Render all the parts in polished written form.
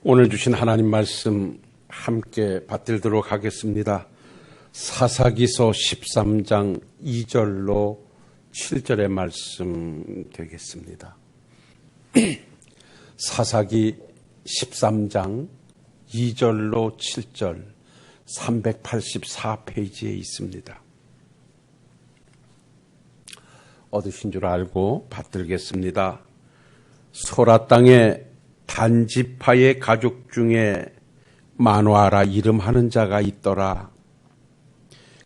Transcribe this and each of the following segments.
오늘 주신 하나님 말씀 함께 받들도록 하겠습니다. 사사기서 13장 2절로 7절의 말씀 되겠습니다. 사사기 13장 2절로 7절 384페이지에 있습니다. 얻으신 줄 알고 받들겠습니다. 소라 땅에 단지파의 가족 중에 마노아라 이름하는 자가 있더라.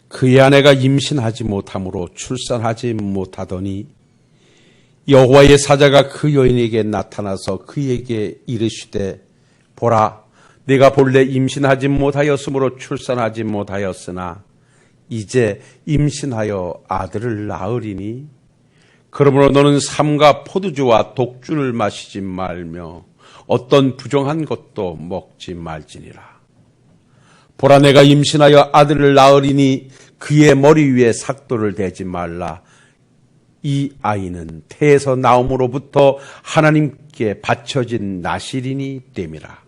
그의 아내가 임신하지 못하므로 출산하지 못하더니 여호와의 사자가 그 여인에게 나타나서 그에게 이르시되 보라, 네가 본래 임신하지 못하였으므로 출산하지 못하였으나 이제 임신하여 아들을 낳으리니 그러므로 너는 삼가 포도주와 독주를 마시지 말며 어떤 부정한 것도 먹지 말지니라. 보라, 내가 임신하여 아들을 낳으리니 그의 머리 위에 삭도를 대지 말라. 이 아이는 태에서 나옴으로부터 하나님께 바쳐진 나실인이 됨이라.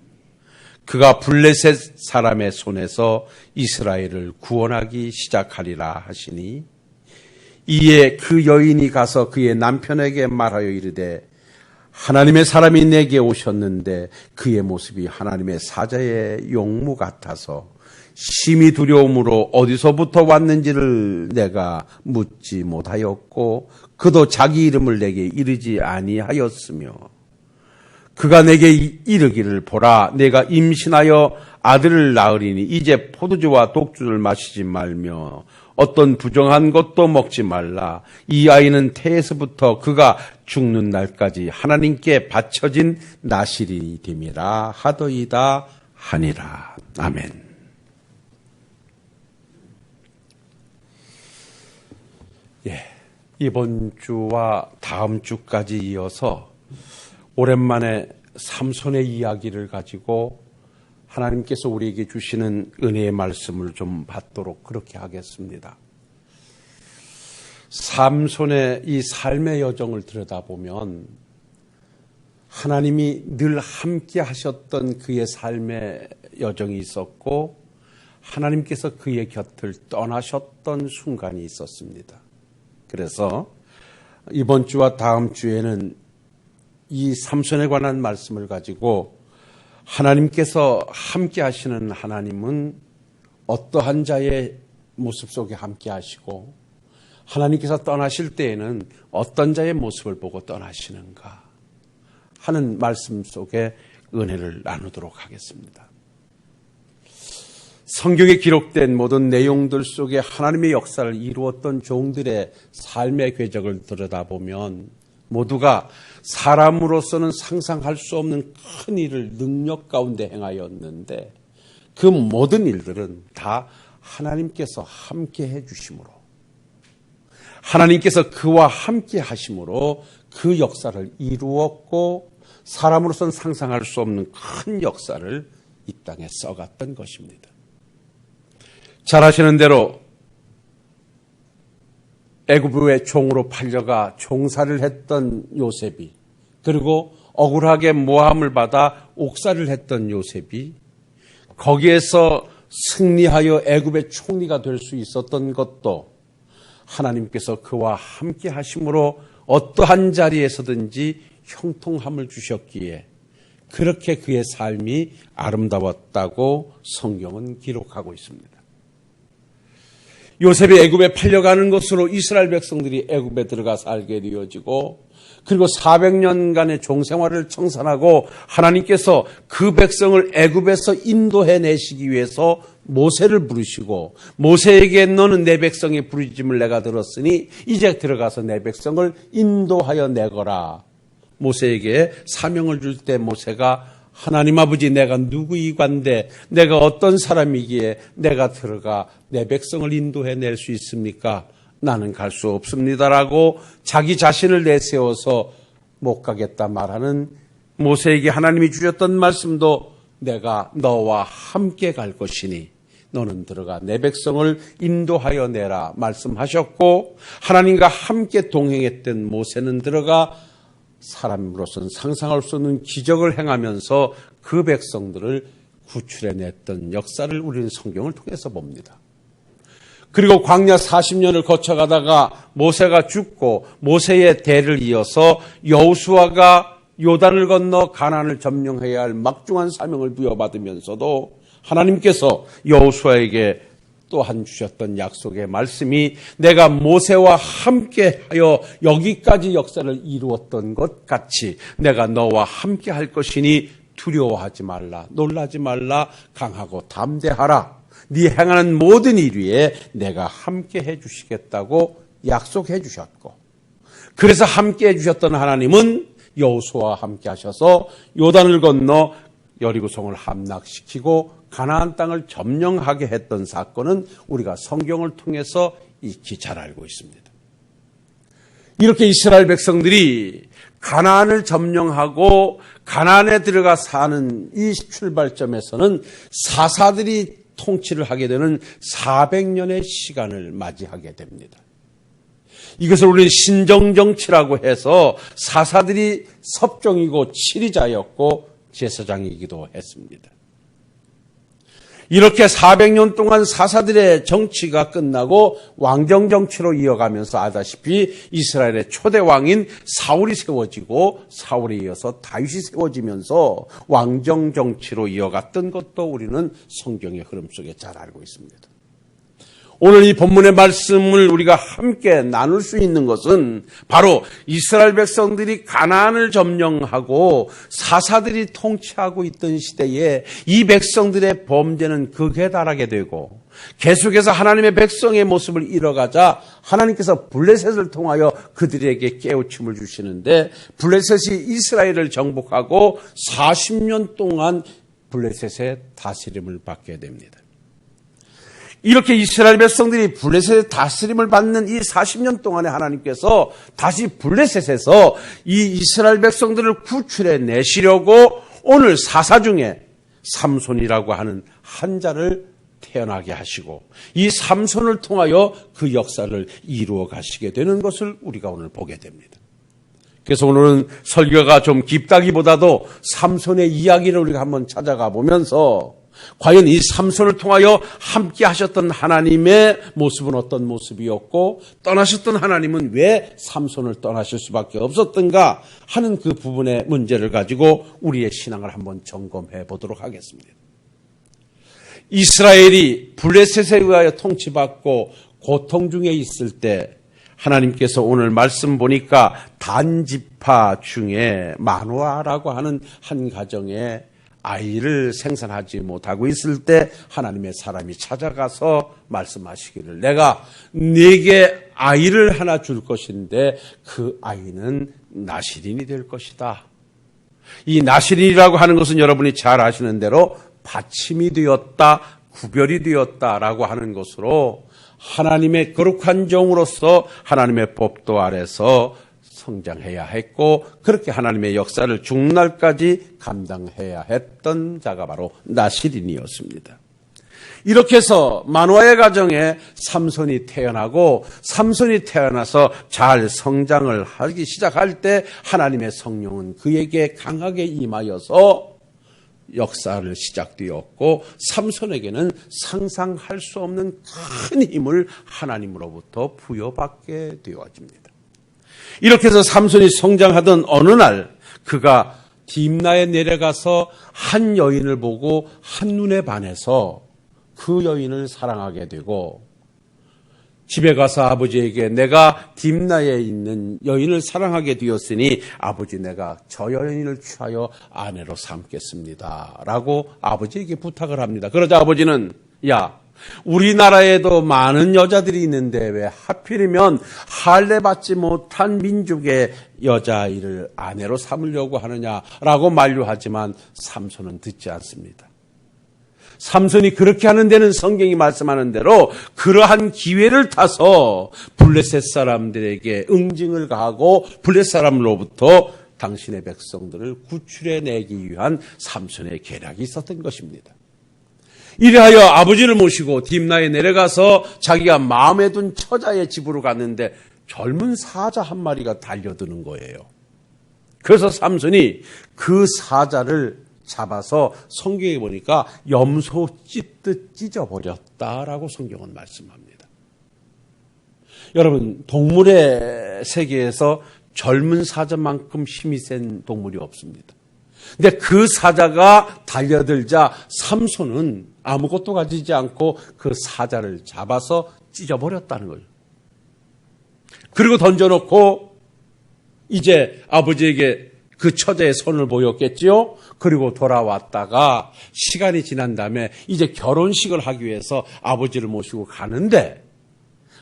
그가 블레셋 사람의 손에서 이스라엘을 구원하기 시작하리라 하시니 이에 그 여인이 가서 그의 남편에게 말하여 이르되 하나님의 사람이 내게 오셨는데 그의 모습이 하나님의 사자의 용무 같아서 심히 두려움으로 어디서부터 왔는지를 내가 묻지 못하였고 그도 자기 이름을 내게 이르지 아니하였으며 그가 내게 이르기를 보라, 내가 임신하여 아들을 낳으리니 이제 포도주와 독주를 마시지 말며 어떤 부정한 것도 먹지 말라. 이 아이는 태에서부터 그가 죽는 날까지 하나님께 바쳐진 나실이 됨이라 하더이다 하니라. 아멘. 이번 주와 다음 주까지 이어서 오랜만에 삼손의 이야기를 가지고 하나님께서 우리에게 주시는 은혜의 말씀을 좀 받도록 그렇게 하겠습니다. 삼손의 이 삶의 여정을 들여다보면 하나님이 늘 함께 하셨던 그의 삶의 여정이 있었고 하나님께서 그의 곁을 떠나셨던 순간이 있었습니다. 그래서 이번 주와 다음 주에는 이 삼손에 관한 말씀을 가지고 하나님께서 함께 하시는 하나님은 어떠한 자의 모습 속에 함께 하시고 하나님께서 떠나실 때에는 어떤 자의 모습을 보고 떠나시는가 하는 말씀 속에 은혜를 나누도록 하겠습니다. 성경에 기록된 모든 내용들 속에 하나님의 역사를 이루었던 종들의 삶의 궤적을 들여다보면 모두가 사람으로서는 상상할 수 없는 큰 일을 능력 가운데 행하였는데 그 모든 일들은 다 하나님께서 함께 해주심으로 하나님께서 그와 함께 하심으로 그 역사를 이루었고 사람으로서는 상상할 수 없는 큰 역사를 이 땅에 써갔던 것입니다. 잘 아시는 대로 애굽의 종으로 팔려가 종살이를 했던 요셉이 그리고 억울하게 모함을 받아 옥살이를 했던 요셉이 거기에서 승리하여 애굽의 총리가 될 수 있었던 것도 하나님께서 그와 함께 하심으로 어떠한 자리에서든지 형통함을 주셨기에 그렇게 그의 삶이 아름다웠다고 성경은 기록하고 있습니다. 요셉이 애굽에 팔려가는 것으로 이스라엘 백성들이 애굽에 들어가 살게 되어지고 그리고 400년간의 종생활을 청산하고 하나님께서 그 백성을 애굽에서 인도해내시기 위해서 모세를 부르시고 모세에게 너는 내 백성의 부르짖음을 내가 들었으니 이제 들어가서 내 백성을 인도하여 내거라. 모세에게 사명을 줄 때 모세가 하나님 아버지, 내가 누구이관데 내가 어떤 사람이기에 내가 들어가 내 백성을 인도해낼 수 있습니까? 나는 갈 수 없습니다라고 자기 자신을 내세워서 못 가겠다 말하는 모세에게 하나님이 주셨던 말씀도 내가 너와 함께 갈 것이니 너는 들어가 내 백성을 인도하여 내라 말씀하셨고 하나님과 함께 동행했던 모세는 들어가 사람으로서는 상상할 수 없는 기적을 행하면서 그 백성들을 구출해냈던 역사를 우리는 성경을 통해서 봅니다. 그리고 광야 40년을 거쳐가다가 모세가 죽고 모세의 대를 이어서 여호수아가 요단을 건너 가나안을 점령해야 할 막중한 사명을 부여받으면서도 하나님께서 여호수아에게 또한 주셨던 약속의 말씀이 내가 모세와 함께하여 여기까지 역사를 이루었던 것 같이 내가 너와 함께 할 것이니 두려워하지 말라, 놀라지 말라, 강하고 담대하라. 네 행하는 모든 일 위에 내가 함께 해주시겠다고 약속해 주셨고, 그래서 함께 해주셨던 하나님은 여호수아와 함께 하셔서 요단을 건너 여리고성을 함락시키고 가나안 땅을 점령하게 했던 사건은 우리가 성경을 통해서 익히 잘 알고 있습니다. 이렇게 이스라엘 백성들이 가나안을 점령하고 가나안에 들어가 사는 이 출발점에서는 사사들이 통치를 하게 되는 400년의 시간을 맞이하게 됩니다. 이것을 우리는 신정정치라고 해서 사사들이 섭종이고 치리자였고 제사장이기도 했습니다. 이렇게 400년 동안 사사들의 정치가 끝나고 왕정정치로 이어가면서 아다시피 이스라엘의 초대 왕인 사울이 세워지고 사울에 이어서 다윗이 세워지면서 왕정정치로 이어갔던 것도 우리는 성경의 흐름 속에 잘 알고 있습니다. 오늘 이 본문의 말씀을 우리가 함께 나눌 수 있는 것은 바로 이스라엘 백성들이 가나안을 점령하고 사사들이 통치하고 있던 시대에 이 백성들의 범죄는 극에 달하게 되고 계속해서 하나님의 백성의 모습을 잃어가자 하나님께서 블레셋을 통하여 그들에게 깨우침을 주시는데 블레셋이 이스라엘을 정복하고 40년 동안 블레셋의 다스림을 받게 됩니다. 이렇게 이스라엘 백성들이 블레셋의 다스림을 받는 이 40년 동안에 하나님께서 다시 블레셋에서 이 이스라엘 백성들을 구출해 내시려고 오늘 사사 중에 삼손이라고 하는 한 자를 태어나게 하시고 이 삼손을 통하여 그 역사를 이루어 가시게 되는 것을 우리가 오늘 보게 됩니다. 그래서 오늘은 설교가 좀 깊다기보다도 삼손의 이야기를 우리가 한번 찾아가 보면서 과연 이 삼손을 통하여 함께 하셨던 하나님의 모습은 어떤 모습이었고 떠나셨던 하나님은 왜 삼손을 떠나실 수밖에 없었던가 하는 그 부분의 문제를 가지고 우리의 신앙을 한번 점검해 보도록 하겠습니다. 이스라엘이 블레셋에 의하여 통치받고 고통 중에 있을 때 하나님께서 오늘 말씀 보니까 단지파 중에 마노아라고 하는 한 가정에 아이를 생산하지 못하고 있을 때 하나님의 사람이 찾아가서 말씀하시기를 내가 네게 아이를 하나 줄 것인데 그 아이는 나실인이 될 것이다. 이 나실인이라고 하는 것은 여러분이 잘 아시는 대로 받침이 되었다, 구별이 되었다라고 하는 것으로 하나님의 거룩한 종으로서 하나님의 법도 아래서 성장해야 했고 그렇게 하나님의 역사를 죽날까지 감당해야 했던 자가 바로 나실인이었습니다. 이렇게 해서 마노아의 가정에 삼손이 태어나고 삼손이 태어나서 잘 성장을 하기 시작할 때 하나님의 성령은 그에게 강하게 임하여서 역사를 시작되었고 삼손에게는 상상할 수 없는 큰 힘을 하나님으로부터 부여받게 되어집니다. 이렇게 해서 삼손이 성장하던 어느 날 그가 딥나에 내려가서 한 여인을 보고 한눈에 반해서 그 여인을 사랑하게 되고 집에 가서 아버지에게 내가 딥나에 있는 여인을 사랑하게 되었으니 아버지 내가 저 여인을 취하여 아내로 삼겠습니다 라고 아버지에게 부탁을 합니다. 그러자 아버지는 야 우리나라에도 많은 여자들이 있는데 왜 하필이면 할례 받지 못한 민족의 여자아이를 아내로 삼으려고 하느냐라고 만류하지만 삼손은 듣지 않습니다. 삼손이 그렇게 하는 데는 성경이 말씀하는 대로 그러한 기회를 타서 블레셋 사람들에게 응징을 가하고 블레셋 사람으로부터 당신의 백성들을 구출해내기 위한 삼손의 계략이 있었던 것입니다. 이래하여 아버지를 모시고 딥나에 내려가서 자기가 마음에 둔 처자의 집으로 갔는데 젊은 사자 한 마리가 달려드는 거예요. 그래서 삼손이 그 사자를 잡아서 성경에 보니까 염소 찢듯 찢어버렸다라고 성경은 말씀합니다. 여러분, 동물의 세계에서 젊은 사자만큼 힘이 센 동물이 없습니다. 근데 그 사자가 달려들자 삼손은 아무것도 가지지 않고 그 사자를 잡아서 찢어버렸다는 거죠. 그리고 던져놓고 이제 아버지에게 그 처자의 손을 보였겠지요. 그리고 돌아왔다가 시간이 지난 다음에 이제 결혼식을 하기 위해서 아버지를 모시고 가는데,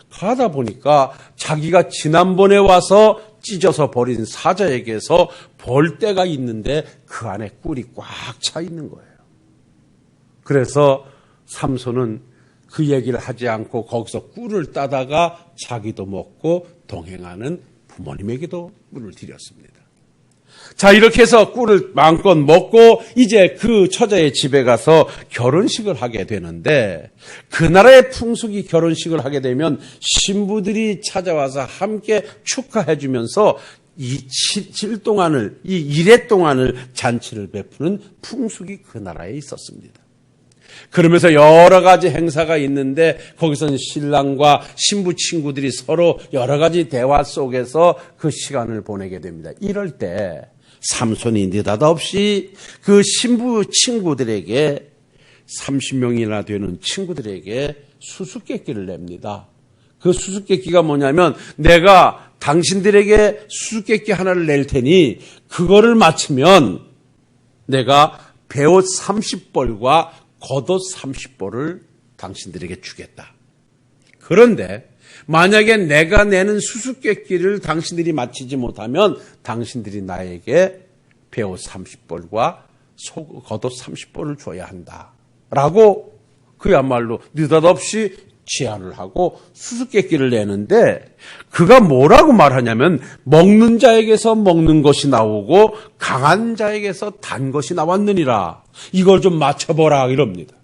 가다 보니까 자기가 지난번에 와서 찢어서 버린 사자에게서 벌떼가 있는데 그 안에 꿀이 꽉 차 있는 거예요. 그래서 삼손은 그 얘기를 하지 않고 거기서 꿀을 따다가 자기도 먹고 동행하는 부모님에게도 꿀을 드렸습니다. 자, 이렇게 해서 꿀을 마음껏 먹고 이제 그 처자의 집에 가서 결혼식을 하게 되는데, 그 나라의 풍속이 결혼식을 하게 되면 신부들이 찾아와서 함께 축하해 주면서 이 7일 동안을, 이 1회 동안을 잔치를 베푸는 풍속이 그 나라에 있었습니다. 그러면서 여러 가지 행사가 있는데 거기서는 신랑과 신부 친구들이 서로 여러 가지 대화 속에서 그 시간을 보내게 됩니다. 이럴 때 삼손이 느닷없이 그 신부 친구들에게 30명이나 되는 친구들에게 수수께끼를 냅니다. 그 수수께끼가 뭐냐면, 내가 당신들에게 수수께끼 하나를 낼 테니 그거를 맞추면 내가 베옷 30벌과 겉옷 30벌을 당신들에게 주겠다. 그런데 만약에 내가 내는 수수께끼를 당신들이 맞히지 못하면 당신들이 나에게 베옷 30벌과 겉옷 30벌을 줘야 한다. 라고 그야말로 느닷없이 제안을 하고 수수께끼를 내는데, 그가 뭐라고 말하냐면, 먹는 자에게서 먹는 것이 나오고 강한 자에게서 단 것이 나왔느니라. 이걸 좀 맞춰보라 이럽니다.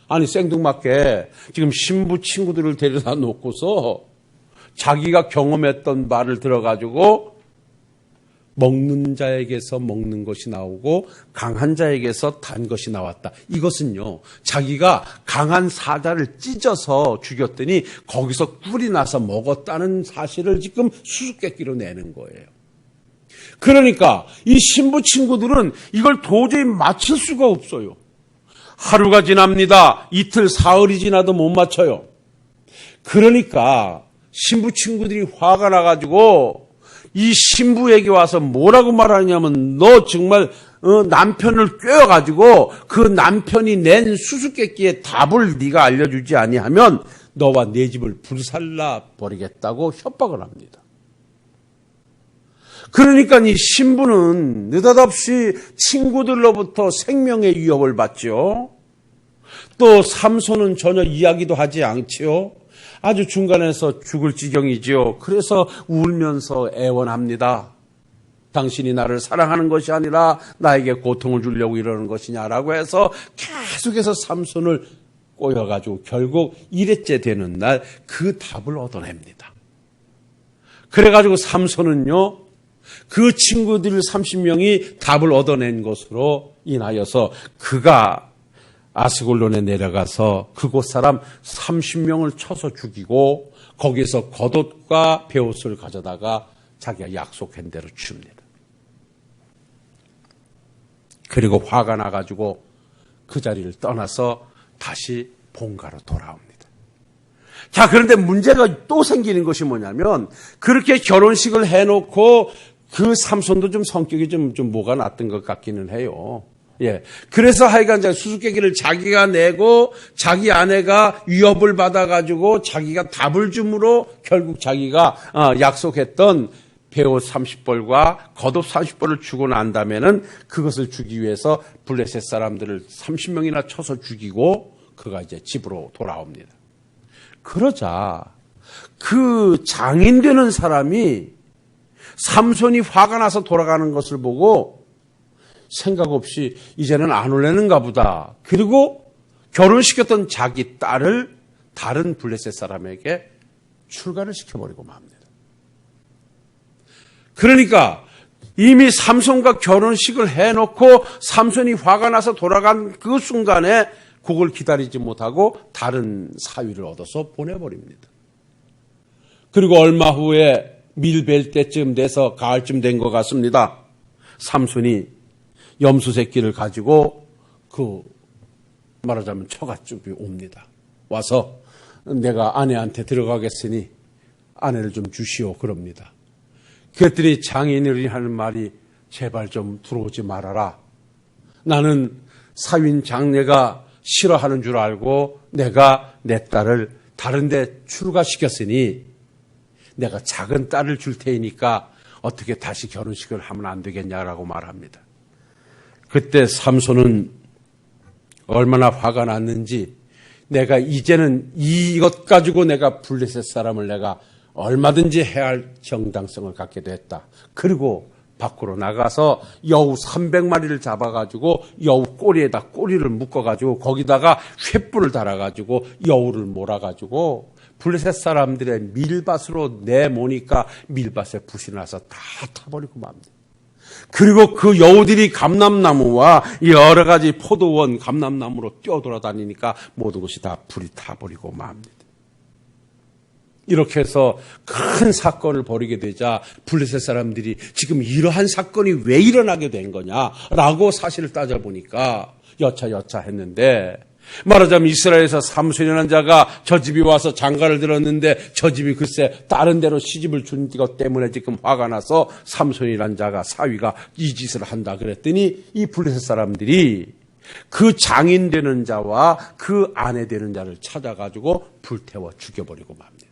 아니, 생뚱맞게 지금 신부 친구들을 데려다 놓고서 자기가 경험했던 말을 들어가지고 먹는 자에게서 먹는 것이 나오고 강한 자에게서 단 것이 나왔다. 이것은요, 자기가 강한 사자를 찢어서 죽였더니 거기서 꿀이 나서 먹었다는 사실을 지금 수수께끼로 내는 거예요. 그러니까 이 신부 친구들은 이걸 도저히 맞출 수가 없어요. 하루가 지납니다. 이틀, 사흘이 지나도 못 맞춰요. 그러니까 신부 친구들이 화가 나가지고 이 신부에게 와서 뭐라고 말하냐면, 너 정말 남편을 꿰어가지고 그 남편이 낸 수수께끼의 답을 네가 알려주지 아니하면 너와 내 집을 불살라 버리겠다고 협박을 합니다. 그러니까 이 신부는 느닷없이 친구들로부터 생명의 위협을 받죠. 또 삼손은 전혀 이야기도 하지 않지요. 아주 중간에서 죽을 지경이지요. 그래서 울면서 애원합니다. 당신이 나를 사랑하는 것이 아니라 나에게 고통을 주려고 이러는 것이냐라고 해서 계속해서 삼손을 꼬여가지고 결국 1회째 되는 날 그 답을 얻어냅니다. 그래가지고 삼손은요, 그 친구들 30명이 답을 얻어낸 것으로 인하여서 그가 아스골론에 내려가서 그곳 사람 30명을 쳐서 죽이고 거기에서 겉옷과 베옷을 가져다가 자기가 약속한 대로 줍니다. 그리고 화가 나가지고 그 자리를 떠나서 다시 본가로 돌아옵니다. 자, 그런데 문제가 또 생기는 것이 뭐냐면, 그렇게 결혼식을 해놓고 그 삼손도 좀 성격이 좀 뭐가 났던 것 같기는 해요. 예. 그래서 하여간 수수께끼를 자기가 내고 자기 아내가 위협을 받아가지고 자기가 답을 줌으로 결국 자기가 약속했던 베옷 30벌과 겉옷 30벌을 주고 난 다음에는 그것을 주기 위해서 블레셋 사람들을 30명이나 쳐서 죽이고 그가 이제 집으로 돌아옵니다. 그러자 그 장인 되는 사람이 삼손이 화가 나서 돌아가는 것을 보고 생각 없이 이제는 안 올래는가 보다. 그리고 결혼시켰던 자기 딸을 다른 블레셋 사람에게 출가를 시켜버리고 맙니다. 그러니까 이미 삼손과 결혼식을 해놓고 삼손이 화가 나서 돌아간 그 순간에 그걸 기다리지 못하고 다른 사위를 얻어서 보내버립니다. 그리고 얼마 후에 밀 벨 때쯤 돼서 가을쯤 된 것 같습니다. 삼손이 염소 새끼를 가지고 말하자면 처갓집이 옵니다. 와서 내가 아내한테 들어가겠으니 아내를 좀 주시오 그럽니다. 그랬더니 장인어른이 하는 말이 제발 좀 들어오지 말아라. 나는 사윈 장례가 싫어하는 줄 알고 내가 내 딸을 다른 데 출가시켰으니 내가 작은 딸을 줄 테니까 어떻게 다시 결혼식을 하면 안 되겠냐라고 말합니다. 그때 삼손은 얼마나 화가 났는지 내가 이제는 이것 가지고 내가 블레셋 사람을 내가 얼마든지 해야 할 정당성을 갖게 됐다. 그리고 밖으로 나가서 여우 300마리를 잡아가지고 여우 꼬리에다 꼬리를 묶어가지고 거기다가 횃불을 달아가지고 여우를 몰아가지고 블레셋 사람들의 밀밭으로 내모니까 밀밭에 불이 나서 다 타버리고 맙니다. 그리고 그 여우들이 감람나무와 여러 가지 포도원 감람나무로 뛰어돌아다니니까 모든 것이 다 불이 타버리고 맙니다. 이렇게 해서 큰 사건을 벌이게 되자 블레셋 사람들이 지금 이러한 사건이 왜 일어나게 된 거냐라고 사실을 따져보니까 여차 했는데, 말하자면 이스라엘에서 삼손이라는 자가 저 집이 와서 장가를 들었는데 저 집이 글쎄 다른 데로 시집을 준 것 때문에 지금 화가 나서 삼손이라는 자가 사위가 이 짓을 한다 그랬더니 이 블레셋 사람들이 그 장인 되는 자와 그 아내 되는 자를 찾아가지고 불태워 죽여버리고 맙니다.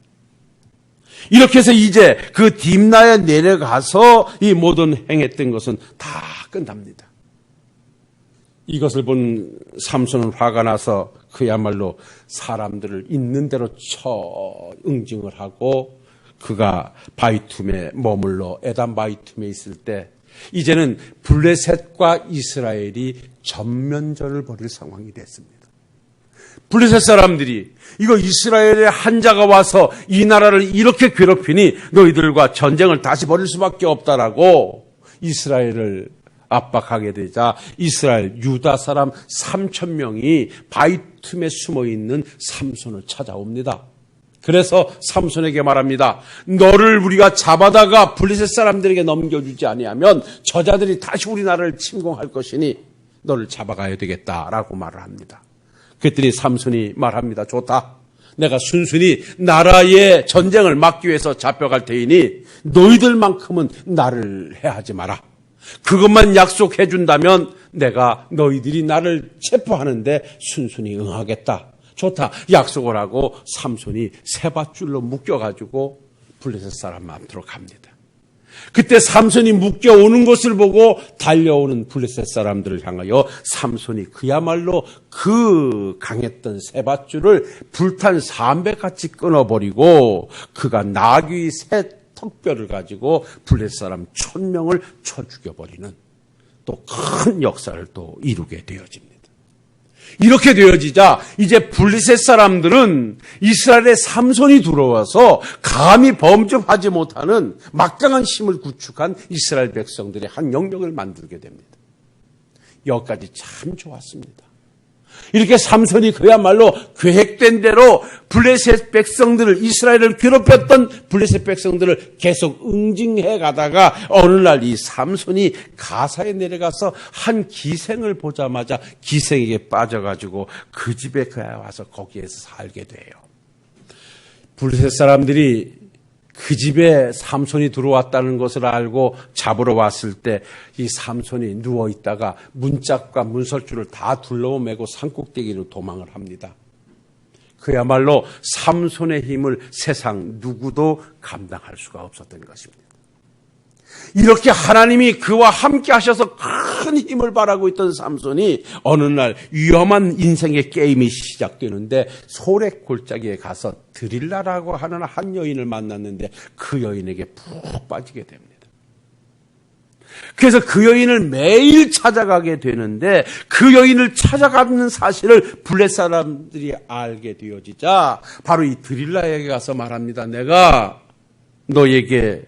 이렇게 해서 이제 그 딥나에 내려가서 이 모든 행했던 것은 다 끝납니다. 이것을 본 삼손은 화가 나서 그야말로 사람들을 있는 대로 응징을 하고 그가 바이툼에 머물러 에담 바이툼에 있을 때 이제는 블레셋과 이스라엘이 전면전을 벌일 상황이 됐습니다. 블레셋 사람들이 이거 이스라엘의 한 자가 와서 이 나라를 이렇게 괴롭히니 너희들과 전쟁을 다시 벌일 수밖에 없다라고 이스라엘을 압박하게 되자 이스라엘 유다 사람 3,000명이 바이툼에 숨어있는 삼손을 찾아옵니다. 그래서 삼손에게 말합니다. 너를 우리가 잡아다가 블레셋 사람들에게 넘겨주지 아니하면 저자들이 다시 우리나라를 침공할 것이니 너를 잡아가야 되겠다라고 말을 합니다. 그랬더니 삼손이 말합니다. 좋다. 내가 순순히 나라의 전쟁을 막기 위해서 잡혀갈 테이니 너희들만큼은 나를 해하지 마라. 그것만 약속해 준다면 내가 너희들이 나를 체포하는데 순순히 응하겠다. 좋다. 약속을 하고 삼손이 세밧줄로 묶여가지고 블레셋 사람 앞으로 갑니다. 그때 삼손이 묶여오는 것을 보고 달려오는 블레셋 사람들을 향하여 삼손이 그야말로 그 강했던 세밧줄을 불탄 삼배같이 끊어버리고 그가 나귀 새 턱뼈를 가지고 블레셋 사람 1,000명을 쳐 죽여버리는 또 큰 역사를 또 이루게 되어집니다. 이렇게 되어지자 이제 블레셋 사람들은 이스라엘의 삼손이 들어와서 감히 범접하지 못하는 막강한 힘을 구축한 이스라엘 백성들의 한 영역을 만들게 됩니다. 여기까지 참 좋았습니다. 이렇게 삼손이 그야말로 계획된 대로 블레셋 백성들을 이스라엘을 괴롭혔던 블레셋 백성들을 계속 응징해 가다가 어느 날 이 삼손이 가사에 내려가서 한 기생을 보자마자 기생에게 빠져가지고 그 집에 그야 와서 거기에서 살게 돼요. 블레셋 사람들이 그 집에 삼손이 들어왔다는 것을 알고 잡으러 왔을 때 이 삼손이 누워있다가 문짝과 문설주를 다 둘러매고 산꼭대기로 도망을 합니다. 그야말로 삼손의 힘을 세상 누구도 감당할 수가 없었던 것입니다. 이렇게 하나님이 그와 함께 하셔서 큰 힘을 발하고 있던 삼손이 어느 날 위험한 인생의 게임이 시작되는데 소래 골짜기에 가서 드릴라라고 하는 한 여인을 만났는데 그 여인에게 푹 빠지게 됩니다. 그래서 그 여인을 매일 찾아가게 되는데 그 여인을 찾아가는 사실을 블레셋 사람들이 알게 되어지자 바로 이 드릴라에게 가서 말합니다. 내가 너에게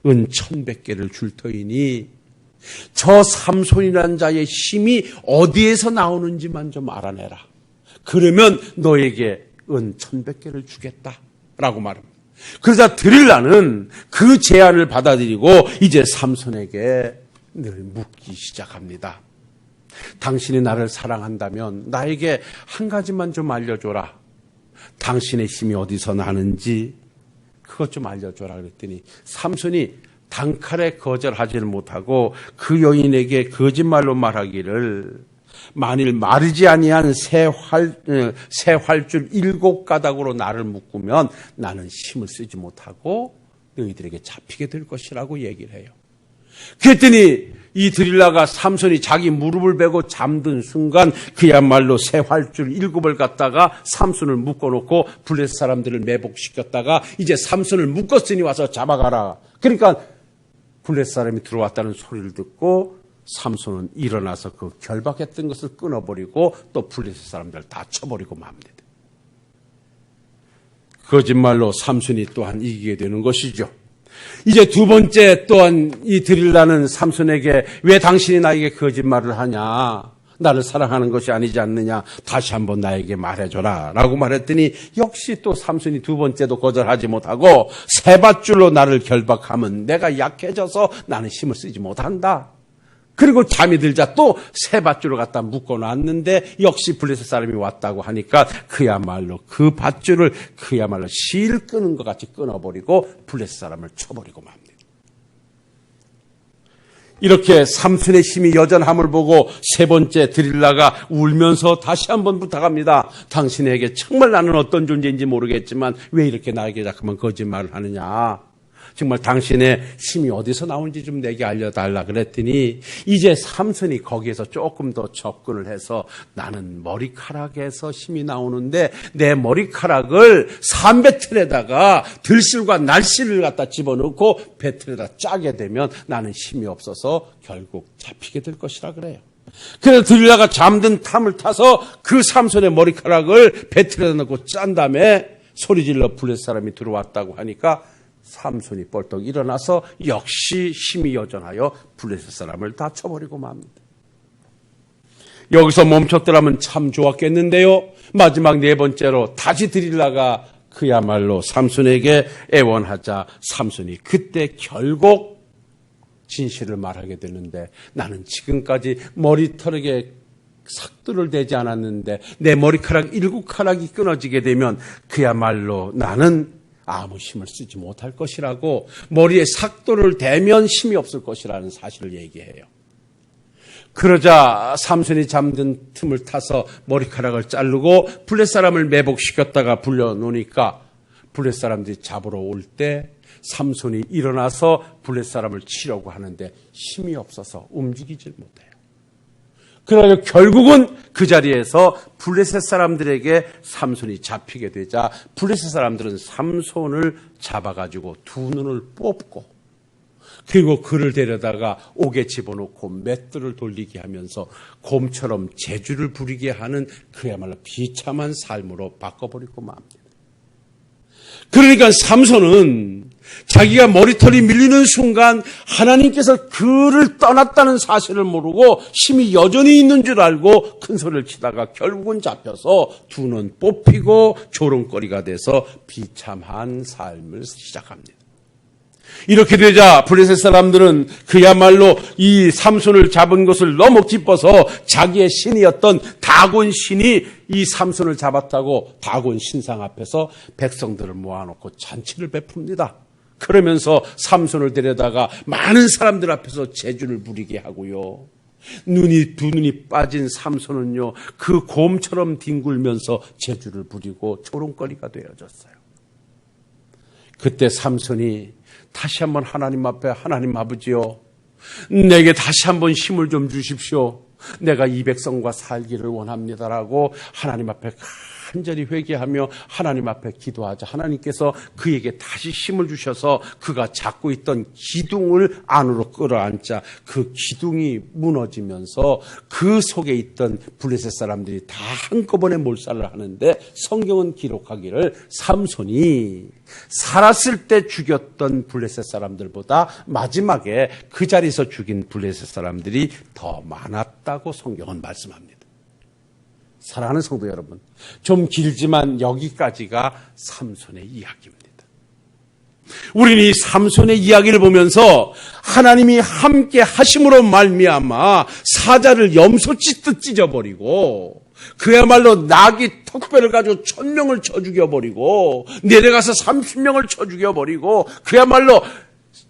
은 1100개를 줄 터이니 저 삼손이라는 자의 힘이 어디에서 나오는지만 좀 알아내라. 그러면 너에게 은 1100개를 주겠다라고 말합니다. 그러자 드릴라는 그 제안을 받아들이고 이제 삼손에게 늘 묻기 시작합니다. 당신이 나를 사랑한다면 나에게 한 가지만 좀 알려줘라. 당신의 힘이 어디서 나는지 그것 좀 알려줘라 그랬더니 삼손이 단칼에 거절하지를 못하고 그 여인에게 거짓말로 말하기를 만일 마르지 아니한 새 활줄 7가닥으로 나를 묶으면 나는 힘을 쓰지 못하고 너희들에게 잡히게 될 것이라고 얘기를 해요. 그랬더니 이 드릴라가 삼손이 자기 무릎을 베고 잠든 순간 그야말로 새 활줄 7을 갖다가 삼손을 묶어놓고 블레셋 사람들을 매복시켰다가 이제 삼손을 묶었으니 와서 잡아가라. 그러니까 블레셋 사람이 들어왔다는 소리를 듣고 삼손은 일어나서 그 결박했던 것을 끊어버리고 또 블레셋 사람들을 다 쳐버리고 맙니다. 거짓말로 삼손이 또한 이기게 되는 것이죠. 이제 두 번째 또한 이 드릴라는 삼손에게 왜 당신이 나에게 거짓말을 하냐? 나를 사랑하는 것이 아니지 않느냐? 다시 한번 나에게 말해줘라 라고 말했더니 역시 또 삼손이 두 번째도 거절하지 못하고 세 밧줄로 나를 결박하면 내가 약해져서 나는 힘을 쓰지 못한다. 그리고 잠이 들자 또 세 밧줄을 갖다 묶어놨는데 역시 블레셋 사람이 왔다고 하니까 그야말로 그 밧줄을 그야말로 실 끄는 것 같이 끊어버리고 블레셋 사람을 쳐버리고 맙니다. 이렇게 삼손의 힘이 여전함을 보고 세 번째 드릴라가 울면서 다시 한번 부탁합니다. 당신에게 정말 나는 어떤 존재인지 모르겠지만 왜 이렇게 나에게 자꾸만 거짓말을 하느냐. 정말 당신의 힘이 어디서 나오는지 좀 내게 알려달라 그랬더니 이제 삼손이 거기에서 조금 더 접근을 해서 나는 머리카락에서 힘이 나오는데 내 머리카락을 삼배틀에다가 들실과 날씨를 갖다 집어넣고 배틀에다 짜게 되면 나는 힘이 없어서 결국 잡히게 될 것이라 그래요. 그래서 드릴라가 잠든 탐을 타서 그 삼손의 머리카락을 배틀에다 넣고 짠 다음에 소리질러 블레셋 사람이 들어왔다고 하니까 삼손이 벌떡 일어나서 역시 힘이 여전하여 블레셋 사람을 다 쳐버리고 맙니다. 여기서 멈췄더라면 참 좋았겠는데요. 마지막 네 번째로 다시 드릴라가 그야말로 삼손에게 애원하자 삼손이 그때 결국 진실을 말하게 되는데 나는 지금까지 머리털에게 삭도를 대지 않았는데 내 머리카락 7가락이 끊어지게 되면 그야말로 나는 아무 힘을 쓰지 못할 것이라고 머리에 삭도를 대면 힘이 없을 것이라는 사실을 얘기해요. 그러자 삼손이 잠든 틈을 타서 머리카락을 자르고 블레셋 사람을 매복시켰다가 불려놓으니까 블레셋 사람들이 잡으러 올 때 삼손이 일어나서 블레셋 사람을 치려고 하는데 힘이 없어서 움직이질 못해요. 그러나 결국은 그 자리에서 블레셋 사람들에게 삼손이 잡히게 되자 블레셋 사람들은 삼손을 잡아가지고 두 눈을 뽑고 그리고 그를 데려다가 옥에 집어넣고 맷돌을 돌리게 하면서 곰처럼 재주를 부리게 하는 그야말로 비참한 삶으로 바꿔버리고 맙니다. 그러니까 삼손은 자기가 머리털이 밀리는 순간 하나님께서 그를 떠났다는 사실을 모르고 힘이 여전히 있는 줄 알고 큰 소리를 치다가 결국은 잡혀서 두 눈 뽑히고 조롱거리가 돼서 비참한 삶을 시작합니다. 이렇게 되자 블레셋 사람들은 그야말로 이 삼손을 잡은 것을 너무 기뻐서 자기의 신이었던 다곤 신이 이 삼손을 잡았다고 다곤 신상 앞에서 백성들을 모아놓고 잔치를 베풉니다. 그러면서 삼손을 데려다가 많은 사람들 앞에서 재주를 부리게 하고요. 두 눈이 빠진 삼손은요, 그 곰처럼 뒹굴면서 재주를 부리고 조롱거리가 되어졌어요. 그때 삼손이 다시 한번 하나님 앞에 하나님 아버지요, 내게 다시 한번 힘을 좀 주십시오. 내가 이 백성과 살기를 원합니다라고 하나님 앞에 간절히 회개하며 하나님 앞에 기도하자. 하나님께서 그에게 다시 힘을 주셔서 그가 잡고 있던 기둥을 안으로 끌어안자. 그 기둥이 무너지면서 그 속에 있던 블레셋 사람들이 다 한꺼번에 몰살을 하는데, 성경은 기록하기를 삼손이 살았을 때 죽였던 블레셋 사람들보다 마지막에 그 자리에서 죽인 블레셋 사람들이 더 많았다고 성경은 말씀합니다. 사랑하는 성도 여러분, 좀 길지만 여기까지가 삼손의 이야기입니다. 우리는 이 삼손의 이야기를 보면서 하나님이 함께 하심으로 말미암아 사자를 염소 찢듯 찢어버리고, 그야말로 나귀 턱뼈를 가지고 1000명을 쳐 죽여버리고, 내려가서 30명을 쳐 죽여버리고, 그야말로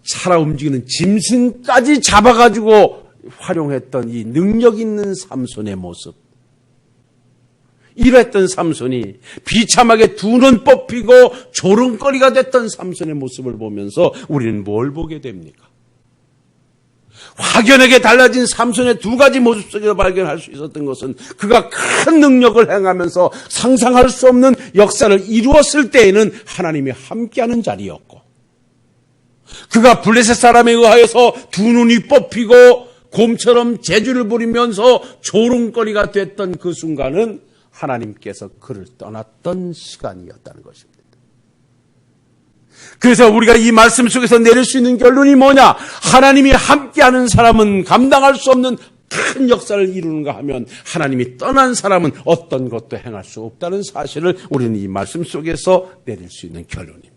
살아 움직이는 짐승까지 잡아가지고 활용했던 이 능력 있는 삼손의 모습. 이랬던 삼손이 비참하게 두 눈 뽑히고 조롱거리가 됐던 삼손의 모습을 보면서 우리는 뭘 보게 됩니까? 확연하게 달라진 삼손의 두 가지 모습 속에서 발견할 수 있었던 것은, 그가 큰 능력을 행하면서 상상할 수 없는 역사를 이루었을 때에는 하나님이 함께하는 자리였고, 그가 블레셋 사람에 의하여서 두 눈이 뽑히고 곰처럼 재주를 부리면서 조롱거리가 됐던 그 순간은 하나님께서 그를 떠났던 시간이었다는 것입니다. 그래서 우리가 이 말씀 속에서 내릴 수 있는 결론이 뭐냐? 하나님이 함께하는 사람은 감당할 수 없는 큰 역사를 이루는가 하면, 하나님이 떠난 사람은 어떤 것도 행할 수 없다는 사실을 우리는 이 말씀 속에서 내릴 수 있는 결론입니다.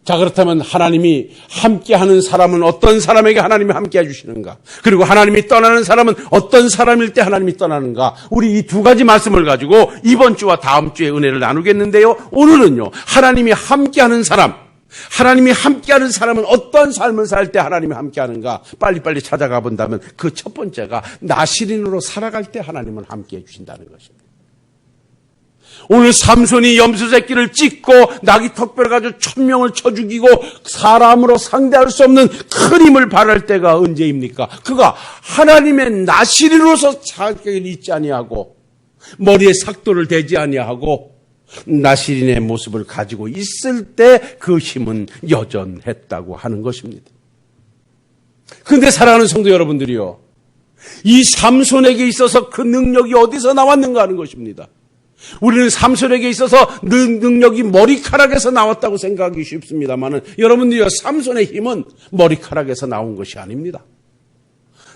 자, 그렇다면 하나님이 함께하는 사람은 어떤 사람에게 하나님이 함께해 주시는가? 그리고 하나님이 떠나는 사람은 어떤 사람일 때 하나님이 떠나는가? 우리 이 두 가지 말씀을 가지고 이번 주와 다음 주에 은혜를 나누겠는데요. 오늘은요, 하나님이 함께하는 사람, 하나님이 함께하는 사람은 어떤 삶을 살 때 하나님이 함께하는가? 빨리빨리 찾아가 본다면 그 첫 번째가 나실인으로 살아갈 때 하나님은 함께해 주신다는 것입니다. 오늘 삼손이 염소 새끼를 찢고 나귀 턱뼈를 가지고 1000명을 쳐 죽이고 사람으로 상대할 수 없는 큰 힘을 발할 때가 언제입니까? 그가 하나님의 나실인으로서 자격을 잊지 아니하고 머리에 삭도를 대지 아니하고 나실인의 모습을 가지고 있을 때 그 힘은 여전했다고 하는 것입니다. 그런데 사랑하는 성도 여러분들이요, 이 삼손에게 있어서 그 능력이 어디서 나왔는가 하는 것입니다. 우리는 삼손에게 있어서 능력이 머리카락에서 나왔다고 생각하기 쉽습니다만, 여러분들이요, 삼손의 힘은 머리카락에서 나온 것이 아닙니다.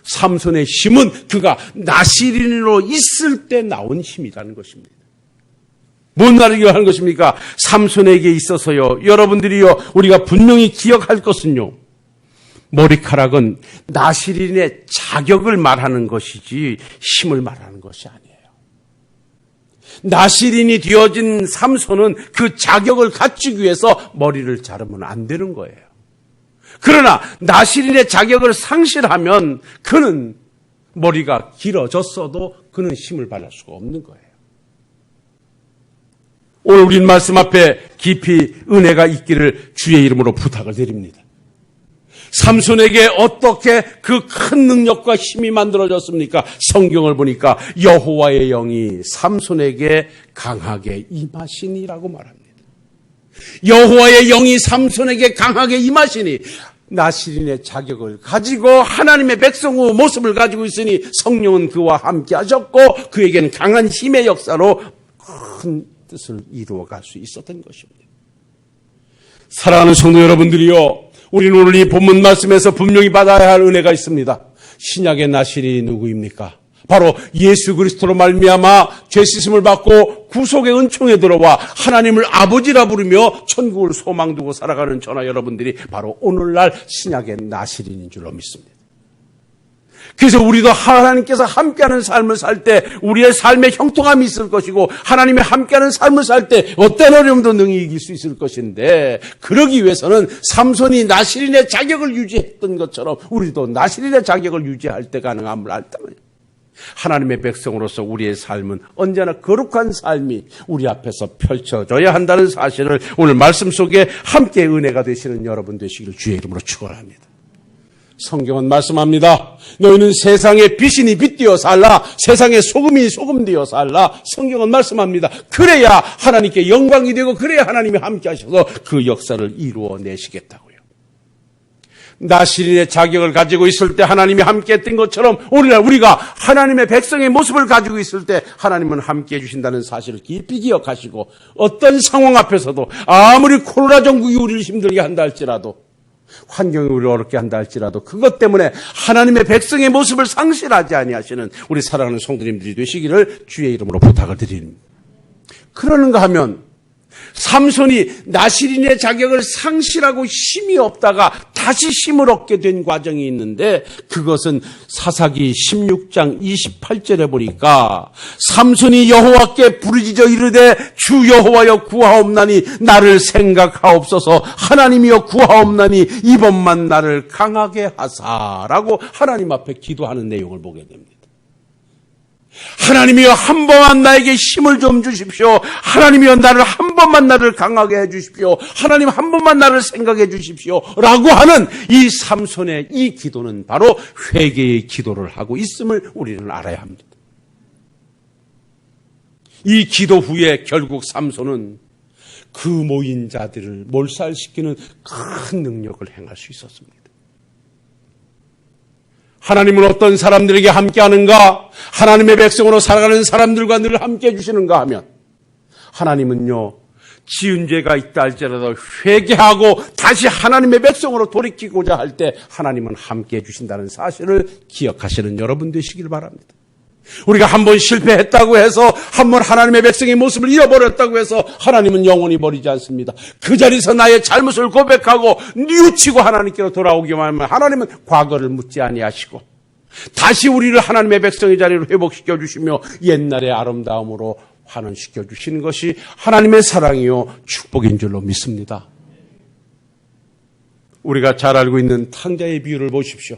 삼손의 힘은 그가 나실인으로 있을 때 나온 힘이라는 것입니다. 뭔 말을 하는 것입니까? 삼손에게 있어서요, 여러분들이요, 우리가 분명히 기억할 것은요, 머리카락은 나실인의 자격을 말하는 것이지 힘을 말하는 것이 아니에요. 나실인이 되어진 삼손은 그 자격을 갖추기 위해서 머리를 자르면 안 되는 거예요. 그러나 나실인의 자격을 상실하면 그는 머리가 길어졌어도 그는 힘을 발할 수가 없는 거예요. 오늘 우린 말씀 앞에 깊이 은혜가 있기를 주의 이름으로 부탁을 드립니다. 삼손에게 어떻게 그 큰 능력과 힘이 만들어졌습니까? 성경을 보니까 여호와의 영이 삼손에게 강하게 임하시니라고 말합니다. 여호와의 영이 삼손에게 강하게 임하시니, 나실인의 자격을 가지고 하나님의 백성의 모습을 가지고 있으니 성령은 그와 함께 하셨고 그에게는 강한 힘의 역사로 큰 뜻을 이루어갈 수 있었던 것입니다. 사랑하는 성도 여러분들이요, 우리는 오늘 이 본문 말씀에서 분명히 받아야 할 은혜가 있습니다. 신약의 나실인이 누구입니까? 바로 예수 그리스도로 말미암아 죄 씻음을 받고 구속의 은총에 들어와 하나님을 아버지라 부르며 천국을 소망 두고 살아가는 저나 여러분들이 바로 오늘날 신약의 나실인인 줄로 믿습니다. 그래서 우리도 하나님께서 함께하는 삶을 살 때 우리의 삶에 형통함이 있을 것이고, 하나님이 함께하는 삶을 살 때 어떤 어려움도 능히 이길 수 있을 것인데, 그러기 위해서는 삼손이 나실인의 자격을 유지했던 것처럼 우리도 나실인의 자격을 유지할 때 가능함을 알다면, 하나님의 백성으로서 우리의 삶은 언제나 거룩한 삶이 우리 앞에서 펼쳐져야 한다는 사실을 오늘 말씀 속에 함께 은혜가 되시는 여러분 되시기를 주의 이름으로 축원합니다. 성경은 말씀합니다. 너희는 세상의 빛이니 빛되어 살라, 세상의 소금이니 소금되어 살라. 성경은 말씀합니다. 그래야 하나님께 영광이 되고 그래야 하나님이 함께 하셔서 그 역사를 이루어내시겠다고요. 나시린의 자격을 가지고 있을 때 하나님이 함께 했던 것처럼 오늘날 우리가 하나님의 백성의 모습을 가지고 있을 때 하나님은 함께 해주신다는 사실을 깊이 기억하시고 어떤 상황 앞에서도 아무리 코로나 전국이 우리를 힘들게 한다 할지라도 환경이 우리를 어렵게 한다 할지라도 그것 때문에 하나님의 백성의 모습을 상실하지 아니하시는 우리 사랑하는 성도님들이 되시기를 주의 이름으로 부탁을 드립니다. 그러는가 하면 삼손이 나시린의 자격을 상실하고 힘이 없다가 다시 힘을 얻게 된 과정이 있는데 그것은 사사기 16장 28절에 보니까 삼손이 여호와께 부르짖어 이르되 주 여호와여 구하옵나니 나를 생각하옵소서 하나님이여 구하옵나니 이번만 나를 강하게 하사라고 하나님 앞에 기도하는 내용을 보게 됩니다. 하나님이여 한 번만 나에게 힘을 좀 주십시오. 하나님이여 한 번만 나를 강하게 해주십시오. 하나님 한 번만 나를 생각해 주십시오. 라고 하는 이 삼손의 이 기도는 바로 회개의 기도를 하고 있음을 우리는 알아야 합니다. 이 기도 후에 결국 삼손은 그 모인 자들을 몰살시키는 큰 능력을 행할 수 있었습니다. 하나님은 어떤 사람들에게 함께하는가? 하나님의 백성으로 살아가는 사람들과 늘 함께해 주시는가 하면 하나님은요, 지은 죄가 있다 할지라도 회개하고 다시 하나님의 백성으로 돌이키고자 할 때 하나님은 함께해 주신다는 사실을 기억하시는 여러분 되시길 바랍니다. 우리가 한번 실패했다고 해서 한번 하나님의 백성의 모습을 잃어버렸다고 해서 하나님은 영원히 버리지 않습니다. 그 자리에서 나의 잘못을 고백하고 뉘우치고 하나님께로 돌아오기만 하면 하나님은 과거를 묻지 아니하시고 다시 우리를 하나님의 백성의 자리로 회복시켜 주시며 옛날의 아름다움으로 환원시켜 주시는 것이 하나님의 사랑이요 축복인 줄로 믿습니다. 우리가 잘 알고 있는 탕자의 비유를 보십시오.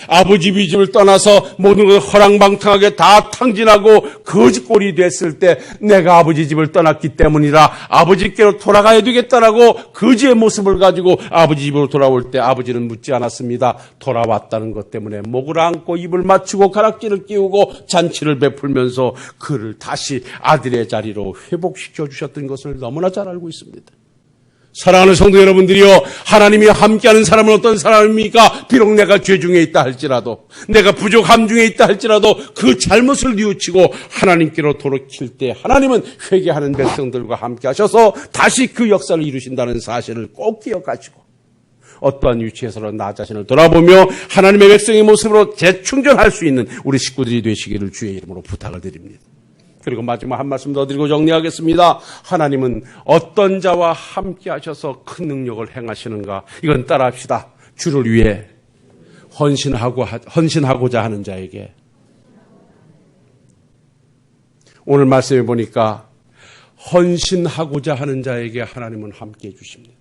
아버지 집을 떠나서 모든 것을 허랑방탕하게 다 탕진하고 거지꼴이 됐을 때 내가 아버지 집을 떠났기 때문이라 아버지께로 돌아가야 되겠다라고 거지의 모습을 가지고 아버지 집으로 돌아올 때 아버지는 묻지 않았습니다. 돌아왔다는 것 때문에 목을 안고 입을 맞추고 가락지를 끼우고 잔치를 베풀면서 그를 다시 아들의 자리로 회복시켜 주셨던 것을 너무나 잘 알고 있습니다. 사랑하는 성도 여러분들이요, 하나님이 함께하는 사람은 어떤 사람입니까? 비록 내가 죄 중에 있다 할지라도, 내가 부족함 중에 있다 할지라도 그 잘못을 뉘우치고 하나님께로 돌이킬 때 하나님은 회개하는 백성들과 함께 하셔서 다시 그 역사를 이루신다는 사실을 꼭 기억하시고 어떠한 위치에서는 나 자신을 돌아보며 하나님의 백성의 모습으로 재충전할 수 있는 우리 식구들이 되시기를 주의 이름으로 부탁을 드립니다. 그리고 마지막 한 말씀 더 드리고 정리하겠습니다. 하나님은 어떤 자와 함께 하셔서 큰 능력을 행하시는가? 이건 따라합시다. 주를 위해 헌신하고자 하는 자에게. 오늘 말씀해 보니까 헌신하고자 하는 자에게 하나님은 함께 해 주십니다.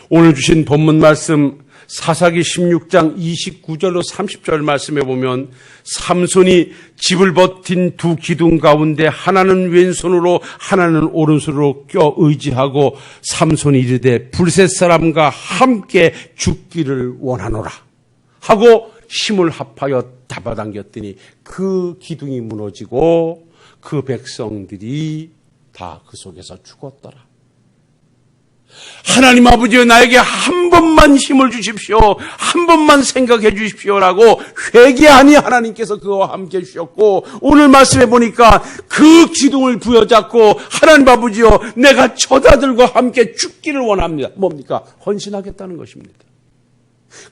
오늘 주신 본문 말씀 사사기 16장 29절로 30절 말씀해 보면 삼손이 집을 버틴 두 기둥 가운데 하나는 왼손으로 하나는 오른손으로 껴 의지하고 삼손이 이르되 블레셋 사람과 함께 죽기를 원하노라 하고 힘을 합하여 잡아당겼더니 그 기둥이 무너지고 그 백성들이 다 그 속에서 죽었더라. 하나님 아버지여 나에게 한 번만 힘을 주십시오. 한 번만 생각해 주십시오라고 회개하니 하나님께서 그와 함께 해주셨고 오늘 말씀해 보니까 그 기둥을 부여잡고 하나님 아버지여 내가 저자들과 함께 죽기를 원합니다. 뭡니까? 헌신하겠다는 것입니다.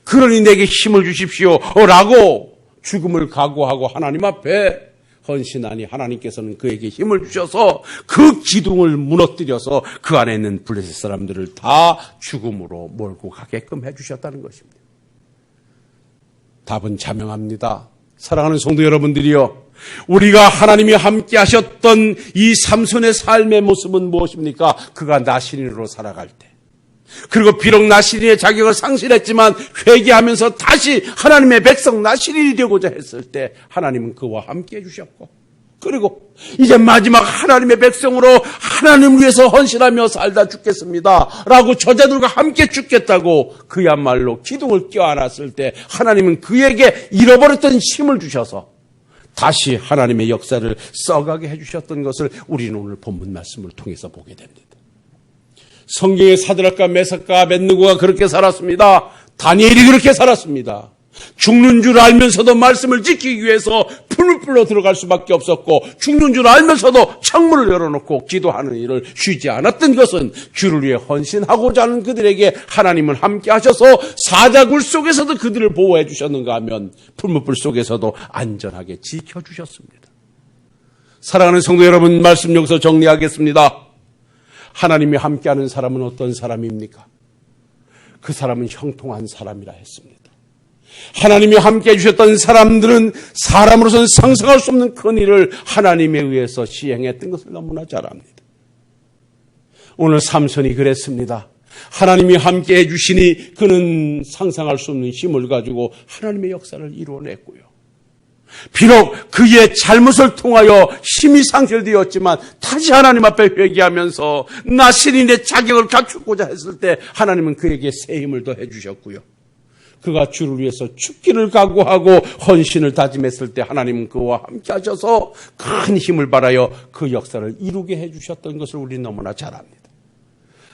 그러니 내게 힘을 주십시오라고 죽음을 각오하고 하나님 앞에 헌신하니 하나님께서는 그에게 힘을 주셔서 그 기둥을 무너뜨려서 그 안에 있는 블레셋 사람들을 다 죽음으로 몰고 가게끔 해주셨다는 것입니다. 답은 자명합니다. 사랑하는 성도 여러분들이요, 우리가 하나님이 함께 하셨던 이 삼손의 삶의 모습은 무엇입니까? 그가 나시린으로 살아갈 때, 그리고 비록 나시린의 자격을 상실했지만 회개하면서 다시 하나님의 백성 나시린이 되고자 했을 때 하나님은 그와 함께 해주셨고 그리고 이제 마지막 하나님의 백성으로 하나님을 위해서 헌신하며 살다 죽겠습니다 라고 저자들과 함께 죽겠다고 그야말로 기둥을 껴안았을 때 하나님은 그에게 잃어버렸던 힘을 주셔서 다시 하나님의 역사를 써가게 해주셨던 것을 우리는 오늘 본문 말씀을 통해서 보게 됩니다. 성경의 사드락과 메삭과 아벳느고가 그렇게 살았습니다. 다니엘이 그렇게 살았습니다. 죽는 줄 알면서도 말씀을 지키기 위해서 풀불로 들어갈 수밖에 없었고, 죽는 줄 알면서도 창문을 열어놓고 기도하는 일을 쉬지 않았던 것은 주를 위해 헌신하고자 하는 그들에게 하나님은 함께 하셔서 사자굴 속에서도 그들을 보호해 주셨는가 하면 풀무불 속에서도 안전하게 지켜주셨습니다. 사랑하는 성도 여러분, 말씀 여기서 정리하겠습니다. 하나님이 함께하는 사람은 어떤 사람입니까? 그 사람은 형통한 사람이라 했습니다. 하나님이 함께 해주셨던 사람들은 사람으로서는 상상할 수 없는 큰 일을 하나님에 의해서 시행했던 것을 너무나 잘 압니다. 오늘 삼손이 그랬습니다. 하나님이 함께 해주시니 그는 상상할 수 없는 힘을 가지고 하나님의 역사를 이루어냈고요. 비록 그의 잘못을 통하여 힘이 상실되었지만 다시 하나님 앞에 회개하면서 나 신인의 자격을 갖추고자 했을 때 하나님은 그에게 새 힘을 더해 주셨고요. 그가 주를 위해서 죽기를 각오하고 헌신을 다짐했을 때 하나님은 그와 함께 하셔서 큰 힘을 발하여 그 역사를 이루게 해주셨던 것을 우리는 너무나 잘 압니다.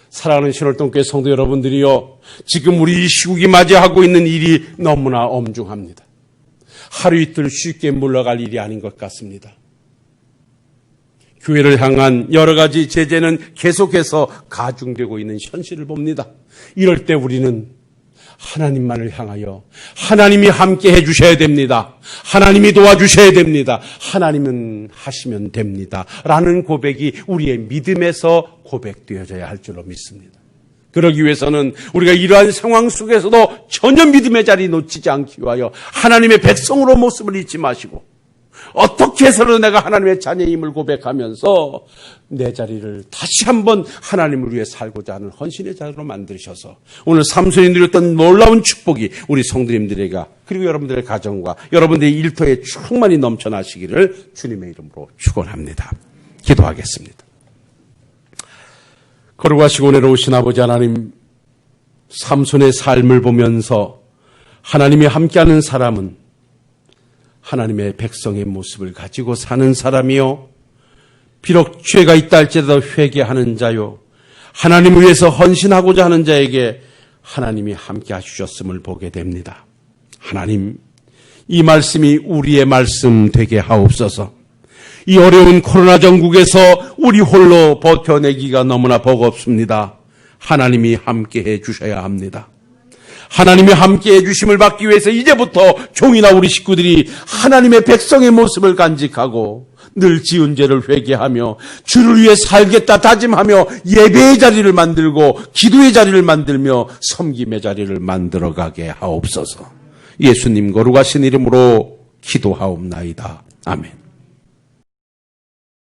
사랑하는 신월동교회 성도 여러분들이요, 지금 우리 시국이 맞이하고 있는 일이 너무나 엄중합니다. 하루 이틀 쉽게 물러갈 일이 아닌 것 같습니다. 교회를 향한 여러 가지 제재는 계속해서 가중되고 있는 현실을 봅니다. 이럴 때 우리는 하나님만을 향하여 하나님이 함께 해주셔야 됩니다. 하나님이 도와주셔야 됩니다. 하나님은 하시면 됩니다. 라는 고백이 우리의 믿음에서 고백되어져야 할 줄로 믿습니다. 그러기 위해서는 우리가 이러한 상황 속에서도 전혀 믿음의 자리 놓치지 않기 위하여 하나님의 백성으로 모습을 잊지 마시고, 어떻게 해서든 내가 하나님의 자녀임을 고백하면서 내 자리를 다시 한번 하나님을 위해 살고자 하는 헌신의 자리로 만드셔서 오늘 삼손이 누렸던 놀라운 축복이 우리 성도님들에게 그리고 여러분들의 가정과 여러분들의 일터에 충만히 넘쳐나시기를 주님의 이름으로 축원합니다. 기도하겠습니다. 거룩하시고 내려오신 아버지 하나님, 삼손의 삶을 보면서 하나님이 함께하는 사람은 하나님의 백성의 모습을 가지고 사는 사람이요, 비록 죄가 있다 할지라도 회개하는 자요, 하나님을 위해서 헌신하고자 하는 자에게 하나님이 함께 하셨음을 보게 됩니다. 하나님, 이 말씀이 우리의 말씀 되게 하옵소서. 이 어려운 코로나 전국에서 우리 홀로 버텨내기가 너무나 버겁습니다. 하나님이 함께해 주셔야 합니다. 하나님이 함께해 주심을 받기 위해서 이제부터 종이나 우리 식구들이 하나님의 백성의 모습을 간직하고 늘 지은 죄를 회개하며 주를 위해 살겠다 다짐하며 예배의 자리를 만들고 기도의 자리를 만들며 섬김의 자리를 만들어가게 하옵소서. 예수님 거룩하신 이름으로 기도하옵나이다. 아멘.